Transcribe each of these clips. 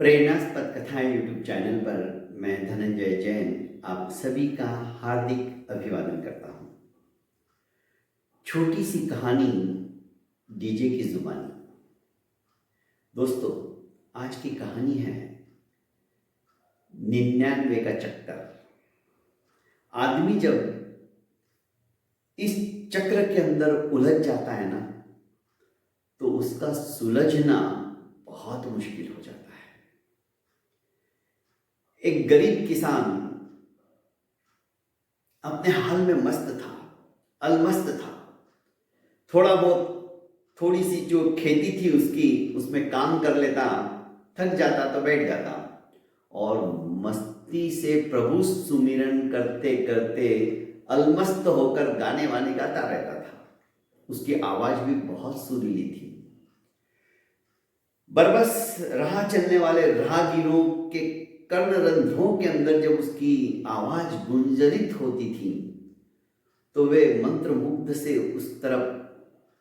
प्रेरणास्पद कथाएं YouTube channel पर मैं धनंजय जैन आप सभी का हार्दिक अभिवादन करता हूं। छोटी सी कहानी डीजे की जुबानी। दोस्तों, आज की कहानी है 99 का चक्कर। आदमी जब इस चक्र के अंदर उलझ जाता है ना, तो उसका सुलझना बहुत मुश्किल हो जाता है। एक गरीब किसान अपने हाल में मस्त था, अलमस्त था। थोड़ा बहुत थोड़ी सी जो खेती थी उसकी, उसमें काम कर लेता, थक जाता तो बैठ जाता और मस्ती से प्रभु सुमिरन करते करते अलमस्त होकर गाने वाने गाता रहता था। उसकी आवाज भी बहुत सुरीली थी। बरबस राह चलने वाले राहगीरों के कर्णरंध्रों के अंदर जब उसकी आवाज गुंजरित होती थी, तो वे मंत्रमुग्ध से उस तरफ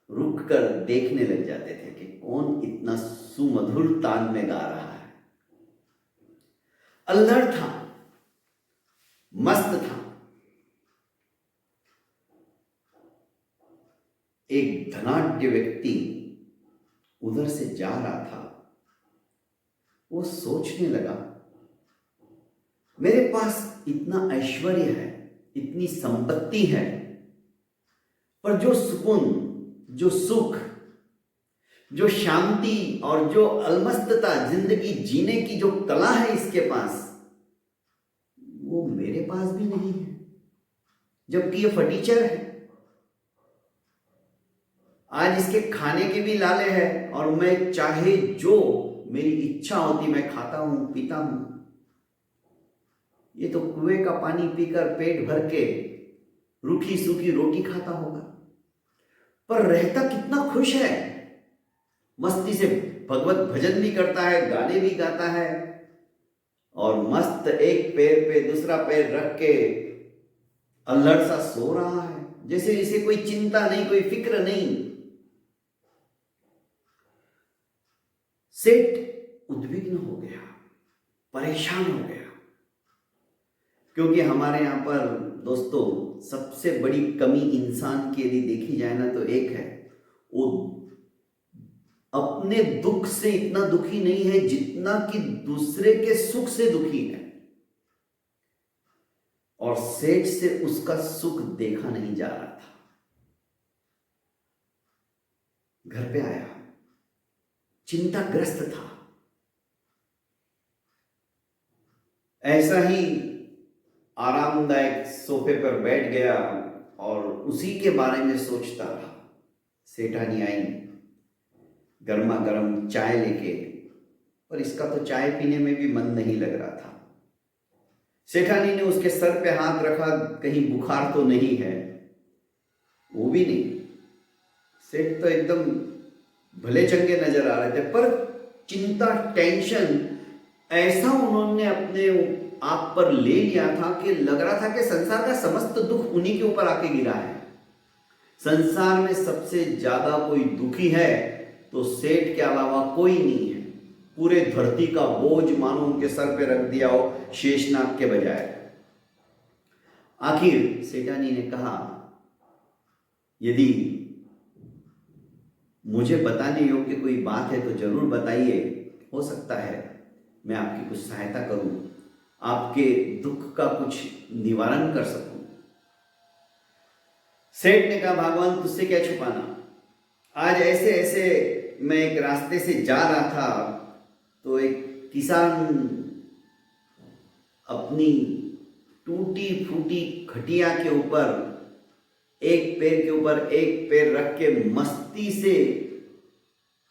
रुककर देखने लग जाते थे कि कौन इतना सुमधुर तान में गा रहा है। अल्हड़ था, मस्त था। एक धनाढ्य व्यक्ति उधर से जा रहा था। वो सोचने लगा, मेरे पास इतना ऐश्वर्य है, इतनी संपत्ति है, पर जो सुकून, जो सुख, जो शांति और जो अलमस्तता, जिंदगी जीने की जो कला है इसके पास, वो मेरे पास भी नहीं है। जबकि ये फटीचर है। आज इसके खाने के भी लाले हैं और मैं चाहे जो मेरी इच्छा होती मैं खाता हूं, पीता हूं। ये तो कुएं का पानी पीकर पेट भर के रूखी सूखी रोटी खाता होगा, पर रहता कितना खुश है। मस्ती से भगवत भजन भी करता है, गाने भी गाता है और मस्त एक पैर पे दूसरा पैर रख के अल्हड़ सा सो रहा है, जैसे इसे कोई चिंता नहीं, कोई फिक्र नहीं। सेठ उद्विग्न हो गया, परेशान हो गया, क्योंकि हमारे यहां पर दोस्तों सबसे बड़ी कमी इंसान की यदि देखी जाए ना, तो एक है, वो अपने दुख से इतना दुखी नहीं है जितना कि दूसरे के सुख से दुखी है। और सेठ से उसका सुख देखा नहीं जा रहा था। घर पे आया, चिंताग्रस्त था। ऐसा ही आरामदायक सोफे पर बैठ गया और उसी के बारे में सोचता रहा। सेठानी आई गर्मा गर्म चाय लेके, पर इसका तो चाय पीने में भी मन नहीं लग रहा था। सेठानी ने उसके सर पे हाथ रखा, कहीं बुखार तो नहीं है? वो भी नहीं। सेठ तो एकदम भले चंगे नजर आ रहे थे, पर चिंता, टेंशन ऐसा उन्होंने अपने आप पर ले लिया था कि लग रहा था कि संसार का समस्त दुख उन्हीं के ऊपर आके गिरा है। संसार में सबसे ज्यादा कोई दुखी है तो सेठ के अलावा कोई नहीं है। पूरे धरती का बोझ मानो उनके सर पे रख दिया हो, शेषनाग के बजाय। आखिर सेठानी ने कहा, यदि मुझे बताने योग्य कोई बात है तो जरूर बताइए। हो सकता है मैं आपकी कुछ सहायता करूं, आपके दुख का कुछ निवारण कर सकूं। सेठ ने कहा, भगवान तुझसे क्या छुपाना। आज ऐसे ऐसे मैं एक रास्ते से जा रहा था, तो एक किसान अपनी टूटी फूटी खटिया के ऊपर एक पैर के ऊपर एक पैर रख के मस्ती से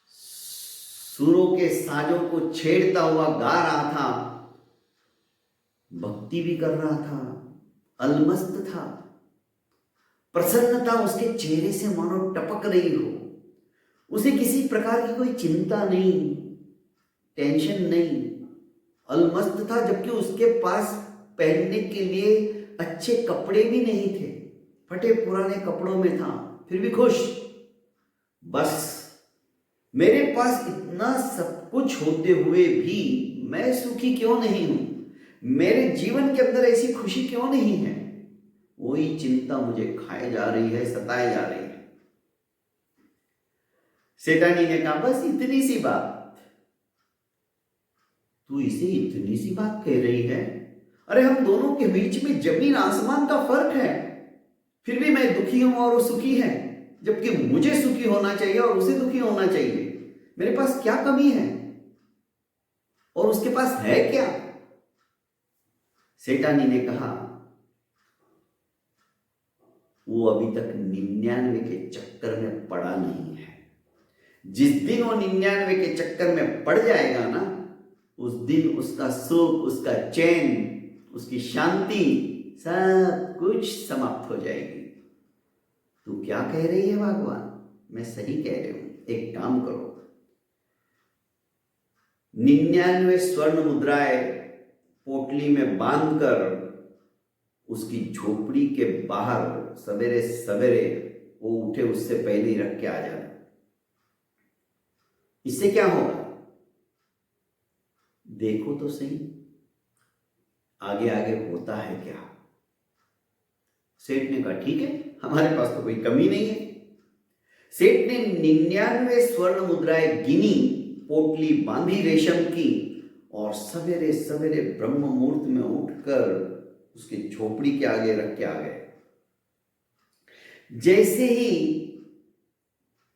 सुरों के साजों को छेड़ता हुआ गा रहा था, भक्ति भी कर रहा था, अलमस्त था। प्रसन्नता उसके चेहरे से मानो टपक रही हो। उसे किसी प्रकार की कोई चिंता नहीं, टेंशन नहीं, अलमस्त था। जबकि उसके पास पहनने के लिए अच्छे कपड़े भी नहीं थे, फटे पुराने कपड़ों में था, फिर भी खुश। बस मेरे पास इतना सब कुछ होते हुए भी मैं सुखी क्यों नहीं हूं, मेरे जीवन के अंदर ऐसी खुशी क्यों नहीं है, वही चिंता मुझे खाए जा रही है, सताए जा रही है। सेठानी ने कहा बस इतनी सी बात, तू इसे इतनी सी बात कह रही है? अरे हम दोनों के बीच में जमीन आसमान का फर्क है, फिर भी मैं दुखी हूं और वो सुखी है, जबकि मुझे सुखी होना चाहिए और उसे दुखी होना चाहिए। मेरे पास क्या कमी है और उसके पास है क्या? सेठानी ने कहा वो अभी तक 99 के चक्कर में पड़ा नहीं है। जिस दिन वो 99 के चक्कर में पड़ जाएगा ना, उस दिन उसका सुख, उसका चैन, उसकी शांति सब कुछ समाप्त हो जाएगी। तू क्या कह रही है भगवान? मैं सही कह रही हूं। एक काम करो, 99 स्वर्ण मुद्राएं पोटली में बांधकर उसकी झोपड़ी के बाहर सवेरे सवेरे वो उठे उससे पहले ही रख के आ जाना। इससे क्या होगा देखो तो सही, आगे आगे होता है क्या। सेठ ने कहा ठीक है, हमारे पास तो कोई कमी नहीं है। सेठ ने 99 स्वर्ण मुद्राएं गिनी, पोटली बांधी रेशम की, और सवेरे सवेरे ब्रह्म मुहूर्त में उठकर उसकी झोपड़ी के आगे रख के आ गए। जैसे ही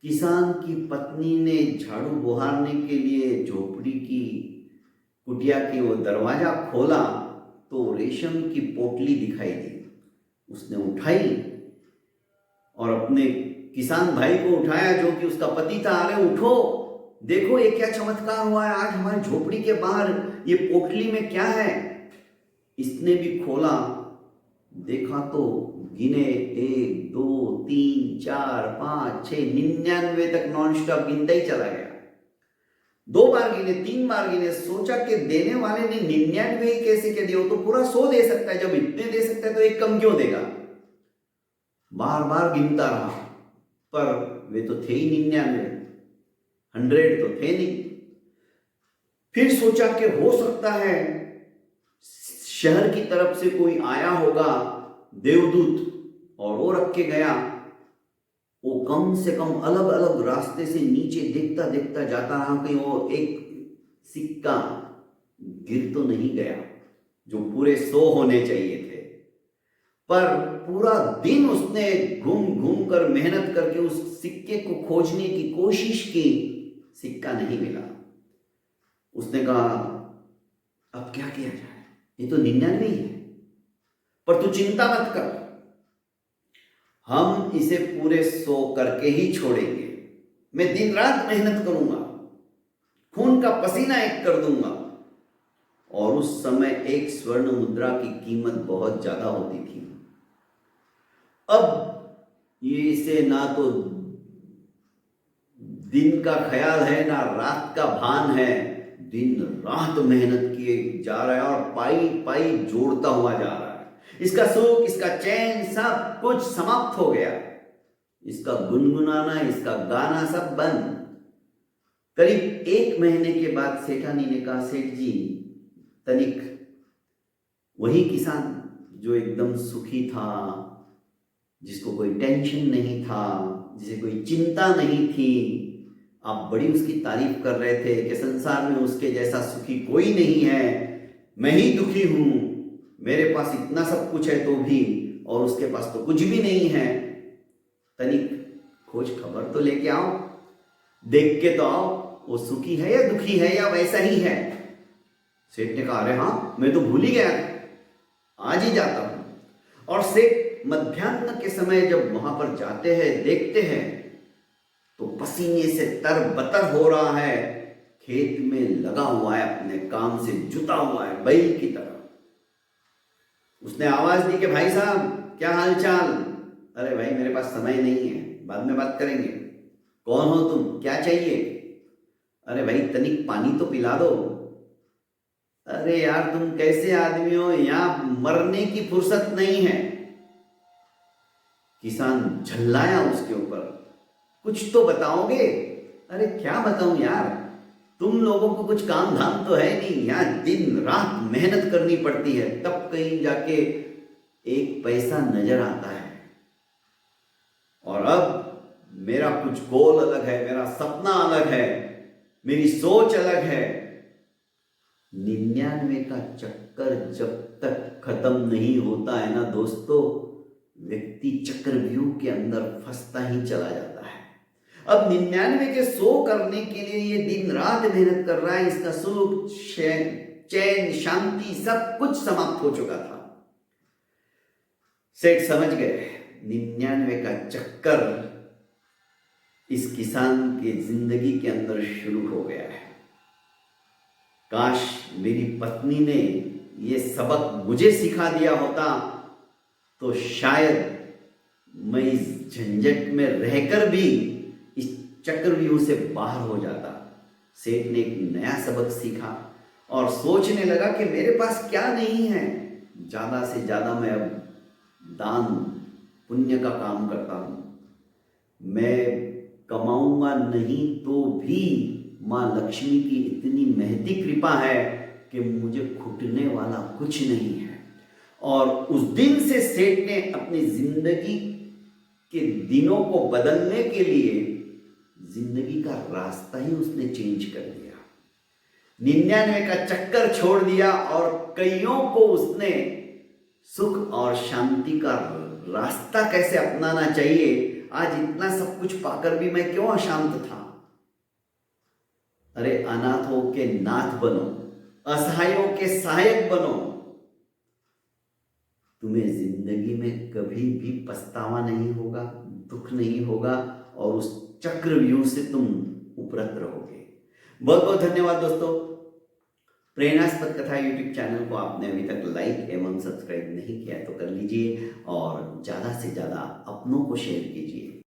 किसान की पत्नी ने झाड़ू बुहारने के लिए झोपड़ी की कुटिया की वो दरवाजा खोला तो रेशम की पोटली दिखाई दी। उसने उठाई और अपने किसान भाई को उठाया जो कि उसका पति था। अरे उठो, देखो ये क्या चमत्कार हुआ है आज हमारी झोपड़ी के बाहर, ये पोटली में क्या है। इसने भी खोला, देखा तो गिने 1 2 3 4 5 6 99 तक नॉन स्टॉप गिनता ही चला गया। 2 बार गिने, 3 बार गिने। सोचा कि देने वाले ने 99 कैसे कह दिया, वो तो पूरा 100 दे सकता है, जब इतने दे सकता है तो एक कम क्यों देगा। बार बार गिनता रहा, पर वे तो थे ही 99, 100 तो थे नहीं। फिर सोचा कि हो सकता है शहर की तरफ से कोई आया होगा देवदूत, और वो रख के गया। वो कम से कम अलग अलग रास्ते से नीचे देखता देखता जाता रहा कहीं वो एक सिक्का गिर तो नहीं गया, जो पूरे 100 होने चाहिए थे। पर पूरा दिन उसने घूम घूम कर मेहनत करके उस सिक्के को खोजने की कोशिश की, सिक्का नहीं मिला। उसने कहा अब क्या किया जाए, ये तो 99 ही है, पर तू चिंता मत कर, हम इसे पूरे 100 करके ही छोड़ेंगे। मैं दिन रात मेहनत करूंगा, खून का पसीना एक कर दूंगा। और उस समय 1 स्वर्ण मुद्रा की कीमत बहुत ज्यादा होती थी। अब ये इसे ना तो दिन का ख्याल है ना रात का भान है, दिन रात मेहनत किए जा रहा है और पाई पाई जोड़ता हुआ जा रहा है। इसका सुख, इसका चैन सब कुछ समाप्त हो गया। इसका गुनगुनाना, इसका गाना सब बंद। करीब 1 महीने के बाद सेठानी ने कहा सेठ जी, तनिक वही किसान जो एकदम सुखी था, जिसको कोई टेंशन नहीं था, जिसे कोई चिंता नहीं थी, आप बड़ी उसकी तारीफ कर रहे थे कि संसार में उसके जैसा सुखी कोई नहीं है, मैं ही दुखी हूं, मेरे पास इतना सब कुछ है तो भी, और उसके पास तो कुछ भी नहीं है। तनिक खोज खबर तो लेके आओ, देख के तो आओ वो सुखी है या दुखी है या वैसा ही है। सेठ ने कहा अरे हाँ, मैं तो भूल ही गया, आज ही जाता हूं। और सेठ मध्याह्न के समय जब वहां पर जाते हैं, देखते हैं तो पसीने से तरबतर हो रहा है, खेत में लगा हुआ है, अपने काम से जुटा हुआ है बैल की तरह। उसने आवाज दी कि भाई साहब क्या हाल चाल। अरे भाई मेरे पास समय नहीं है, बाद में बात करेंगे। कौन हो तुम, क्या चाहिए? अरे भाई तनिक पानी तो पिला दो। अरे यार तुम कैसे आदमी हो, यहां मरने की फुर्सत नहीं है। किसान झल्लाया उसके ऊपर, कुछ तो बताओगे। अरे क्या बताऊं यार, तुम लोगों को कुछ काम धाम तो है नहीं, यहाँ दिन रात मेहनत करनी पड़ती है, तब कहीं जाके एक पैसा नजर आता है। और अब मेरा कुछ गोल अलग है, मेरा सपना अलग है, मेरी सोच अलग है। 99 का चक्कर जब तक खत्म नहीं होता है ना दोस्तों, व्यक्ति चक्रव्यूह के अंदर फंसता ही चला जाता है। अब 99 के 100 करने के लिए ये दिन रात मेहनत कर रहा है, इसका सुख चैन शांति सब कुछ समाप्त हो चुका था। सेठ समझ गए 99 का चक्कर इस किसान के जिंदगी के अंदर शुरू हो गया है। काश मेरी पत्नी ने ये सबक मुझे सिखा दिया होता तो शायद मैं इस झंझट में रहकर भी इस चक्रव्यूह से बाहर हो जाता। सेठ ने एक नया सबक सीखा और सोचने लगा कि मेरे पास क्या नहीं है, ज्यादा से ज्यादा मैं अब दान पुण्य का काम करता हूं। मैं कमाऊंगा नहीं तो भी मां लक्ष्मी की इतनी महती कृपा है कि मुझे खुटने वाला कुछ नहीं है। और उस दिन से सेठ ने अपनी जिंदगी के दिनों को बदलने के लिए जिंदगी का रास्ता ही उसने चेंज कर दिया। 99 का चक्कर छोड़ दिया और कईयों को उसने सुख और शांति का रास्ता कैसे अपनाना चाहिए, आज इतना सब कुछ पाकर भी मैं क्यों अशांत था। अरे अनाथों के नाथ बनो, असहायों के सहायक बनो, तुम्हें जिंदगी में कभी भी पछतावा नहीं होगा, दुख नहीं होगा और उस चक्रव्यूह से तुम उपरत रहोगे। बहुत बहुत धन्यवाद दोस्तों। प्रेरणास्पद कथा यूट्यूब चैनल को आपने अभी तक लाइक एवं सब्सक्राइब नहीं किया तो कर लीजिए और ज़्यादा से ज़्यादा अपनों को शेयर कीजिए।